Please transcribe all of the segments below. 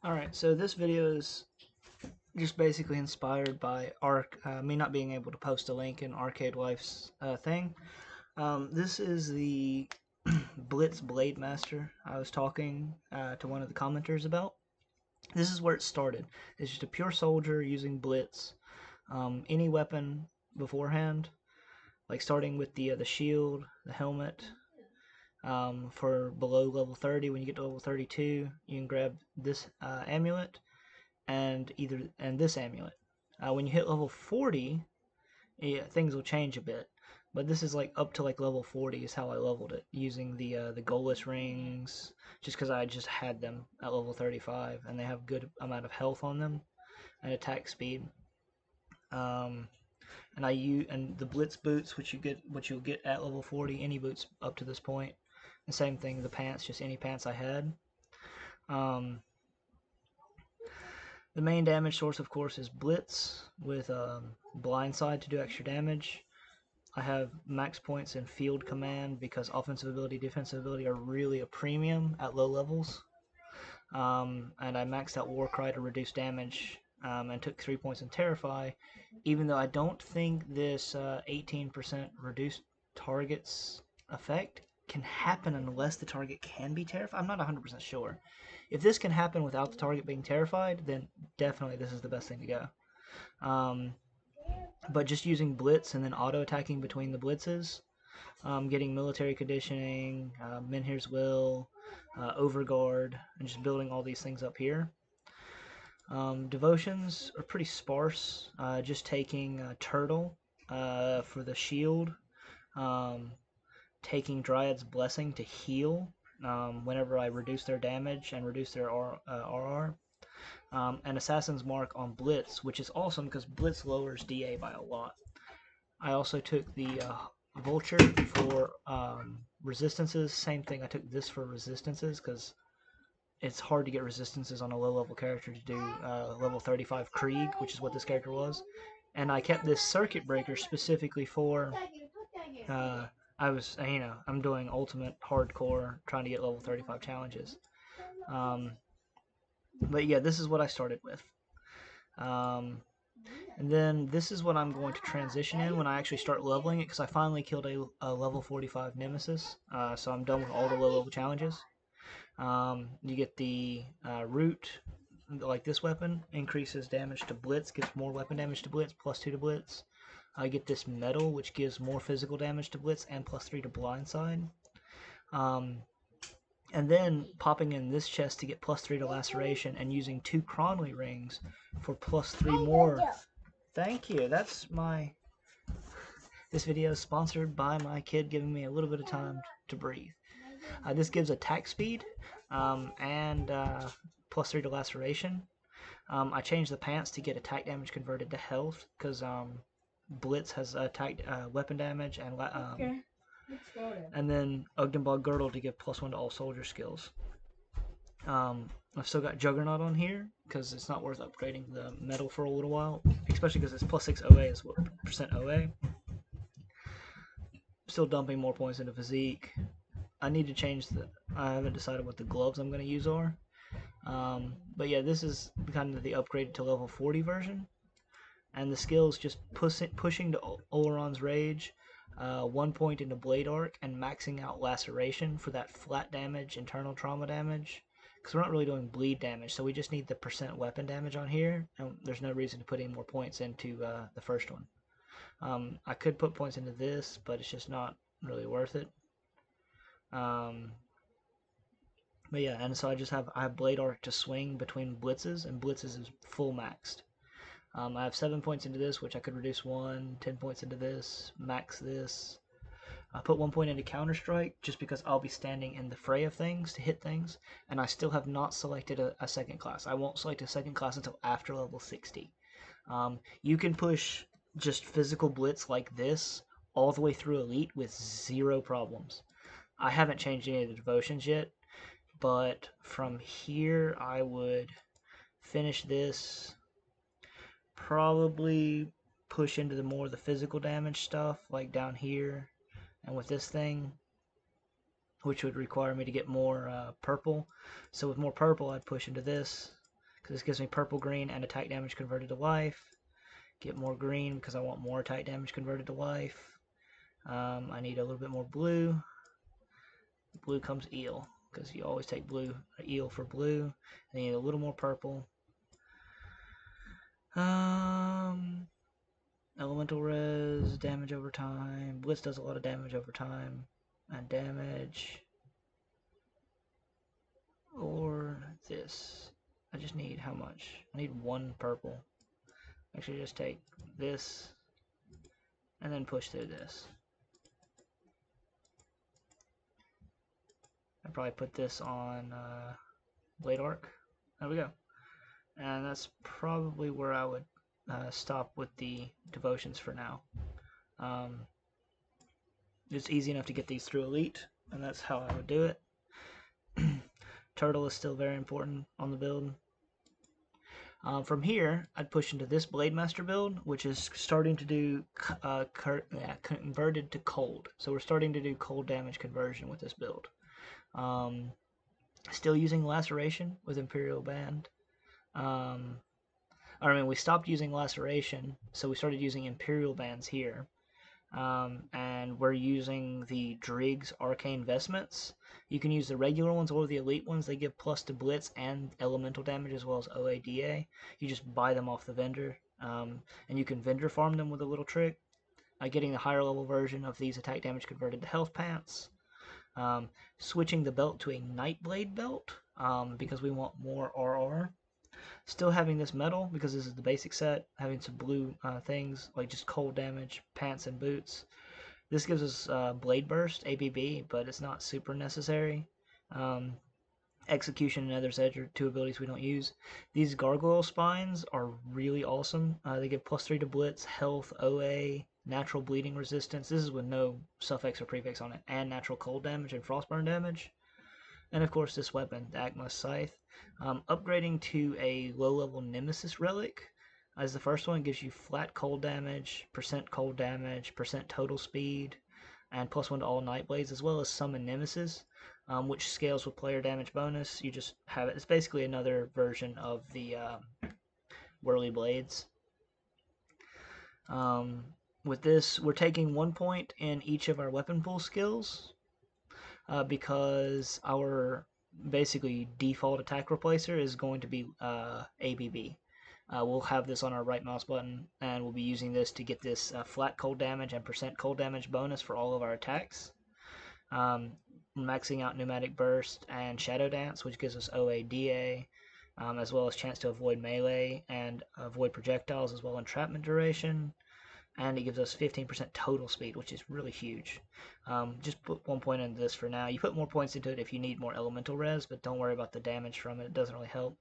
Alright, so this video is just basically inspired by me not being able to post a link in Arcade Life's thing. This is the Blitz Blademaster I was talking to one of the commenters about. This is where it started. It's just a pure soldier using Blitz. Any weapon beforehand, like starting with the shield, the helmet. For below level 30, when you get to level 32, you can grab this amulet and this amulet. When you hit level 40, yeah, things will change a bit. But this is like up to like level 40 is how I leveled it, using the goalless rings, just because I just had them at level 35 and they have good amount of health on them and attack speed. And the blitz boots, which you'll get at level 40, any boots up to this point. The same thing, the pants, just any pants I had. Um, The main damage source, of course, is Blitz with Blindside to do extra damage. I have max points in Field Command because offensive ability, defensive ability are really a premium at low levels. And I maxed out Warcry to reduce damage and took 3 points in Terrify, even though I don't think this 18% reduced targets effect can happen unless the target can be terrified. I'm not 100% sure. If this can happen without the target being terrified, then definitely this is the best thing to go. But just using Blitz and then auto-attacking between the blitzes, getting military conditioning, Menhir's Will, Overguard, and just building all these things up here. Devotions are pretty sparse, just taking Turtle for the shield, taking Dryad's Blessing to heal whenever I reduce their damage and reduce their RR. And Assassin's Mark on Blitz, which is awesome because Blitz lowers DA by a lot. I also took the Vulture for resistances. Same thing, I took this for resistances because it's hard to get resistances on a low level character to do level 35 Krieg, which is what this character was. And I kept this Circuit Breaker specifically for I'm doing ultimate hardcore, trying to get level 35 challenges. But yeah, this is what I started with. And then this is what I'm going to transition in when I actually start leveling it, because I finally killed a level 45 Nemesis, so I'm done with all the low level challenges. You get the root, like this weapon, increases damage to Blitz, gives more weapon damage to Blitz, +2 to Blitz. I get this metal, which gives more physical damage to Blitz and +3 to Blindside. And then popping in this chest to get +3 to Laceration and using 2 Cronley rings for +3 more. Thank you. That's my... This video is sponsored by my kid giving me a little bit of time to breathe. This gives attack speed and +3 to Laceration. I changed the pants to get attack damage converted to health because Blitz has attack weapon damage and then Ugdenbog Girdle to give +1 to all soldier skills. I've still got Juggernaut on here because it's not worth upgrading the metal for a little while, especially because it's +6 OA as well, percent OA. Still dumping more points into physique. I need to change I haven't decided what the gloves I'm going to use are. But yeah, this is kind of the upgraded to level 40 version. And the skills just pushing to Oleron's Rage, 1 point into Blade Arc, and maxing out Laceration for that flat damage, internal trauma damage. Because we're not really doing bleed damage, so we just need the percent weapon damage on here, and there's no reason to put any more points into the first one. I could put points into this, but it's just not really worth it. But yeah, and so I have Blade Arc to swing between blitzes, and blitzes is full maxed. I have 7 points into this, which I could reduce 1, 10 points into this, max this. I put 1 point into Counter-Strike just because I'll be standing in the fray of things to hit things, and I still have not selected a second class. I won't select a second class until after level 60. You can push just physical blitz like this all the way through Elite with 0 problems. I haven't changed any of the devotions yet, but from here I would finish this, probably push into the physical damage stuff, like down here, and with this thing, which would require me to get more purple. So with more purple, I'd push into this, because this gives me purple, green, and attack damage converted to life. Get more green because I want more attack damage converted to life. I need a little bit more blue. Blue comes eel, because you always take blue, eel for blue. I need a little more purple. Elemental res, damage over time. Blitz does a lot of damage over time. And damage. Or this. I just need how much? I need 1 purple. Actually, just take this and then push through this. I'd probably put this on Blade Arc. There we go. And that's probably where I would stop with the devotions for now. It's easy enough to get these through Elite, and that's how I would do it. Turtle is still very important on the build. From here, I'd push into this Blademaster build, which is starting to do converted to cold. So we're starting to do cold damage conversion with this build. Still using Laceration with Imperial Band. We stopped using Laceration, so we started using Imperial Bands here. And we're using the Drig's Arcane Vestments. You can use the regular ones or the elite ones. They give plus to Blitz and elemental damage as well as OADA. You just buy them off the vendor, and you can vendor farm them with a little trick. Getting the higher level version of these attack damage converted to health pants. Switching the belt to a Nightblade belt because we want more RR. Still having this metal because this is the basic set, having some blue things like just cold damage, pants and boots. This gives us Blade Burst, ABB, but it's not super necessary. Execution and Nether's Edge are 2 abilities we don't use. These Gargoyle Spines are really awesome. They give +3 to Blitz, Health, OA, Natural Bleeding Resistance. This is with no suffix or prefix on it, and Natural Cold Damage and Frostburn damage. And of course this weapon, the Akma's Scythe. Upgrading to a low-level Nemesis Relic as the first one gives you flat cold damage, % cold damage, % total speed, and +1 to all Nightblades, as well as Summon Nemesis, which scales with player damage bonus. You just have it. It's basically another version of the Whirly Blades. With this, we're taking 1 point in each of our weapon pool skills. Because our basically default attack replacer is going to be ABB. We'll have this on our right mouse button, and we'll be using this to get this flat cold damage and % cold damage bonus for all of our attacks. Maxing out Pneumatic Burst and Shadow Dance, which gives us OADA, as well as chance to avoid melee and avoid projectiles, as well as entrapment duration. And it gives us 15% total speed, which is really huge. Just put 1 point into this for now. You put more points into it if you need more elemental res, but don't worry about the damage from it. It doesn't really help.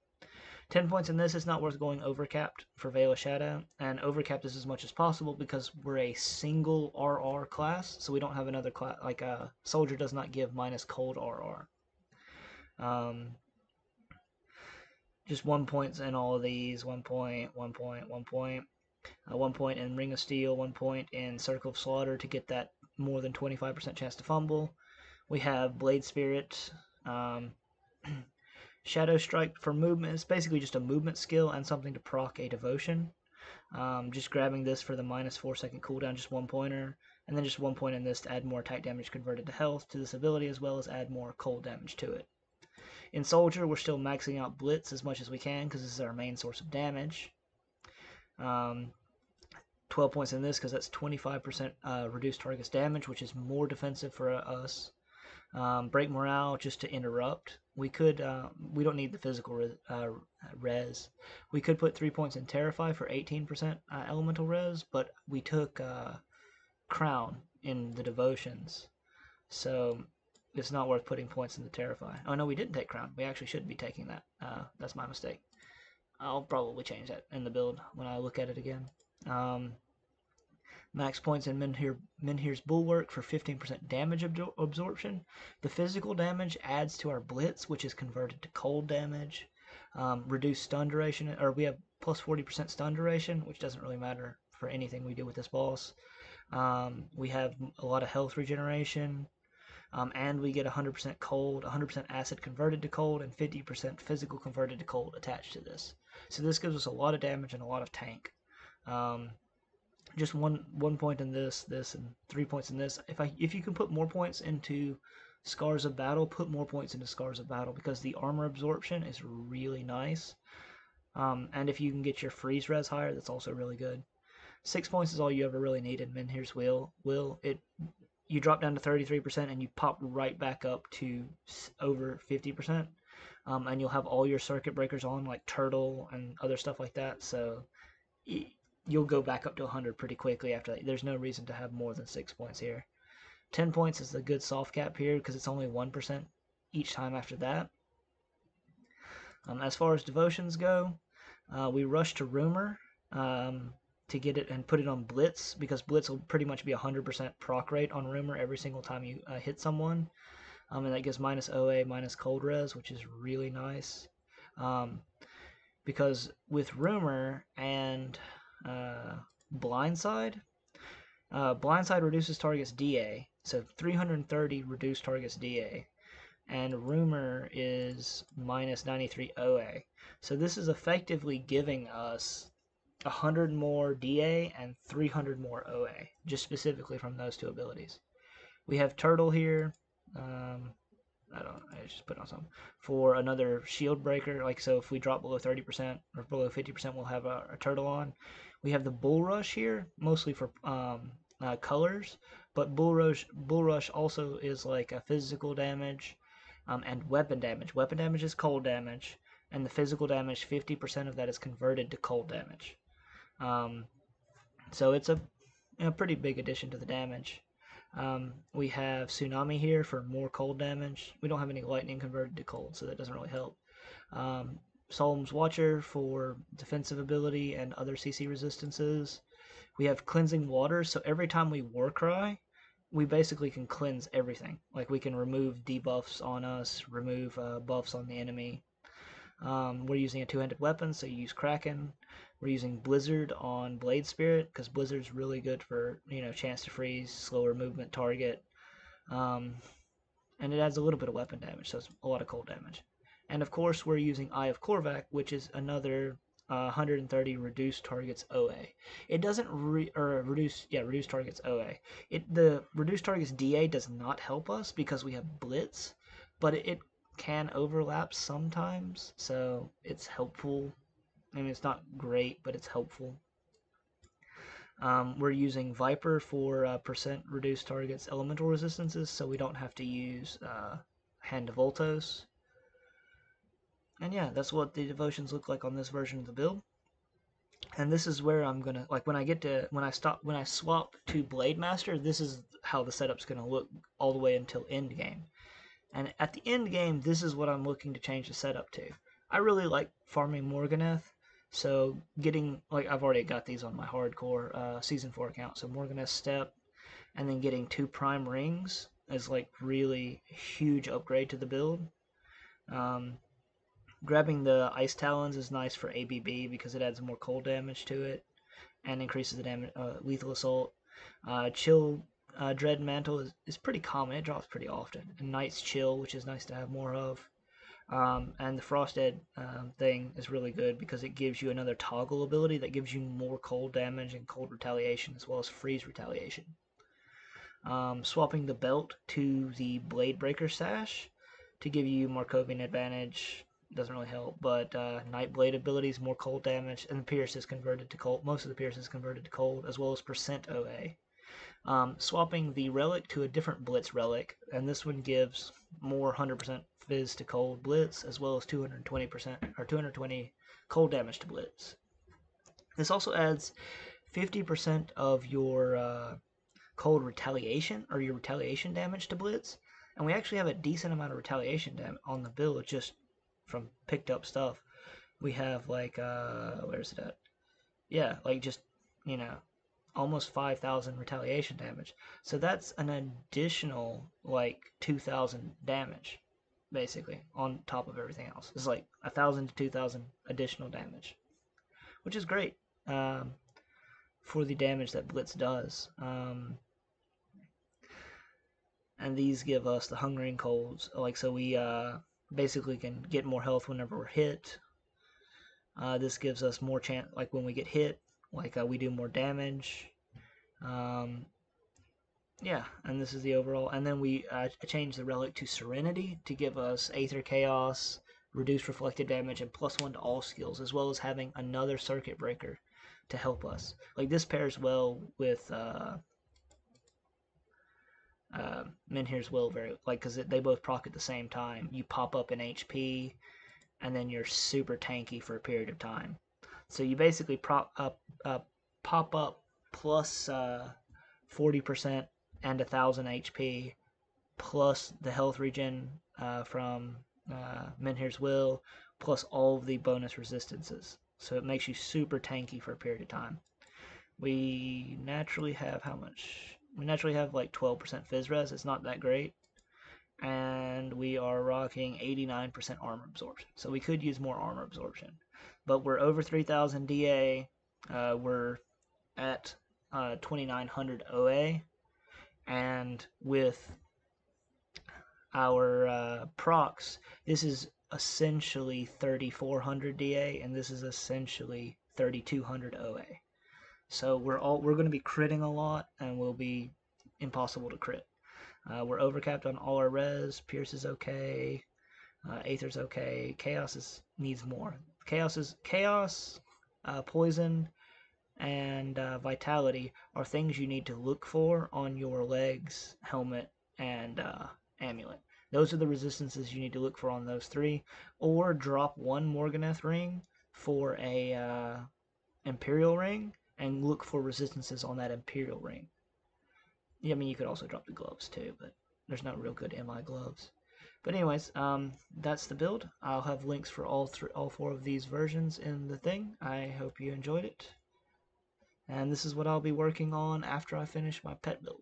10 points in this. It's not worth going overcapped for Veil of Shadow. And overcap this as much as possible because we're a single RR class, so we don't have another class. Like a soldier does not give minus cold RR. Just 1 point in all of these. 1 point, 1 point, 1 point. 1 point in Ring of Steel, 1 point in Circle of Slaughter to get that more than 25% chance to fumble. We have Blade Spirit, Shadow Strike for movement. It's basically just a movement skill and something to proc a devotion. Just grabbing this for the -4 second cooldown, just 1 pointer, and then just 1 point in this to add more attack damage converted to health to this ability, as well as add more cold damage to it. In Soldier, we're still maxing out Blitz as much as we can because this is our main source of damage. 12 points in this because that's 25% reduced target's damage, which is more defensive for us. Break Morale just to interrupt. We could, we don't need the physical res. We could put 3 points in Terrify for 18% elemental res, but we took Crown in the devotions, so it's not worth putting points in the Terrify. Oh no, we didn't take Crown. We actually should be taking that. That's my mistake. I'll probably change that in the build when I look at it again. Max points in Menhir's Bulwark for 15% damage absorption. The physical damage adds to our Blitz, which is converted to cold damage. Reduced stun duration, or we have plus 40% stun duration, which doesn't really matter for anything we do with this boss. We have a lot of health regeneration. and we get 100% cold, 100% acid converted to cold, and 50% physical converted to cold attached to this. So this gives us a lot of damage and a lot of tank. Just one point in this, and 3 points in this. If you can put more points into Scars of Battle, put more points into Scars of Battle, because the armor absorption is really nice. And if you can get your freeze res higher, that's also really good. 6 points is all you ever really need in Menhir's Will. You drop down to 33% and you pop right back up to over 50%. And you'll have all your circuit breakers on, like Turtle and other stuff like that. So you'll go back up to 100 pretty quickly after that. There's no reason to have more than 6 points here. 10 points is the good soft cap here because it's only 1% each time after that. As far as devotions go, we rush to Rumor to get it and put it on Blitz, because Blitz will pretty much be 100% proc rate on Rumor every single time you hit someone. And that gives minus OA, minus cold res, which is really nice. Because with Rumor and Blindside, Blindside reduces target's DA, so 330 reduced target's DA, and Rumor is minus 93 OA. So this is effectively giving us 100 more DA and 300 more OA, just specifically from those two abilities. We have Turtle here. I just put on some for another shield breaker. Like, so if we drop below 30% or below 50%, we'll have a Turtle on. We have the Bull Rush here, mostly for colors, but Bull Rush also is like a physical damage and weapon damage. Weapon damage is cold damage, and the physical damage, 50% of that is converted to cold damage. So it's a pretty big addition to the damage. We have Tsunami here for more cold damage. We don't have any lightning converted to cold, so that doesn't really help. Solemn's Watcher for defensive ability and other CC resistances. We have Cleansing Water, so every time we Warcry, we basically can cleanse everything. Like, we can remove debuffs on us, remove buffs on the enemy. We're using a two-handed weapon, so you use Kraken. We're using Blizzard on Blade Spirit, because Blizzard's really good for, chance to freeze, slower movement target. And it adds a little bit of weapon damage, so it's a lot of cold damage. And of course, we're using Eye of Korvac, which is another 130 reduced targets OA. It doesn't reduce targets OA. The reduced targets DA does not help us because we have Blitz, but it can overlap sometimes, so it's helpful. I mean, it's not great, but it's helpful. We're using Viper for percent reduced targets elemental resistances, so we don't have to use Hand of Voltos. And yeah, that's what the devotions look like on this version of the build. And this is where I'm gonna, like, when I swap to Blademaster, this is how the setup's gonna look all the way until end game. And at the end game, this is what I'm looking to change the setup to. I really like farming Morganeth, so getting, like, I've already got these on my hardcore Season 4 account, so Morganeth Step, and then getting 2 Prime Rings is, like, really huge upgrade to the build. Grabbing the Ice Talons is nice for ABB because it adds more cold damage to it and increases the damage, lethal assault. Chill Dread Mantle is pretty common. It drops pretty often. And Knight's Chill, which is nice to have more of. And the Frosted thing is really good because it gives you another toggle ability that gives you more cold damage and cold retaliation as well as freeze retaliation. Swapping the belt to the Blade Breaker Sash to give you Markovian advantage doesn't really help, but Nightblade abilities, more cold damage, and the Pierce is converted to cold. Most of the Pierce is converted to cold, as well as percent OA. Swapping the relic to a different Blitz relic, and this one gives more 100% Fizz to cold Blitz, as well as 220% or 220 cold damage to Blitz. This also adds 50% of your cold retaliation or your retaliation damage to Blitz, and we actually have a decent amount of retaliation damage on the build just from picked up stuff. We have like where's it at? Yeah, like just almost 5,000 retaliation damage. So that's an additional like 2,000 damage, basically, on top of everything else. It's like 1,000 to 2,000 additional damage, which is great for the damage that Blitz does. and these give us the hungering colds. Like, so we basically can get more health whenever we're hit. This gives us more chance, like when we get hit, like we do more damage. Yeah, and this is the overall. And then we change the relic to Serenity to give us Aether Chaos, reduced reflected damage, and +1 to all skills, as well as having another Circuit Breaker to help us. Like, this pairs well with Menhir's Will, because they both proc at the same time. You pop up in HP, and then you're super tanky for a period of time. So you basically pop up plus 40% and 1000 HP, plus the health regen from Menhir's Will, plus all of the bonus resistances. So it makes you super tanky for a period of time. We naturally have how much? We naturally have like 12% Phys Res. It's not that great. And we are rocking 89% armor absorption. So we could use more armor absorption. But we're over 3000 DA. We're at 2900 OA. And with our procs, this is essentially 3400 DA, and this is essentially 3200 OA. So we're going to be critting a lot, and we'll be impossible to crit. We're overcapped on all our res. Pierce is okay. Aether's okay. Chaos needs more. Chaos, poison, and vitality are things you need to look for on your legs, helmet, and amulet. Those are the resistances you need to look for on those three. Or drop one Morganeth ring for a Imperial ring and look for resistances on that Imperial ring. Yeah, I mean, you could also drop the gloves too, but there's not real good MI gloves. But anyways, that's the build. I'll have links for all four of these versions in the thing. I hope you enjoyed it. And this is what I'll be working on after I finish my pet build.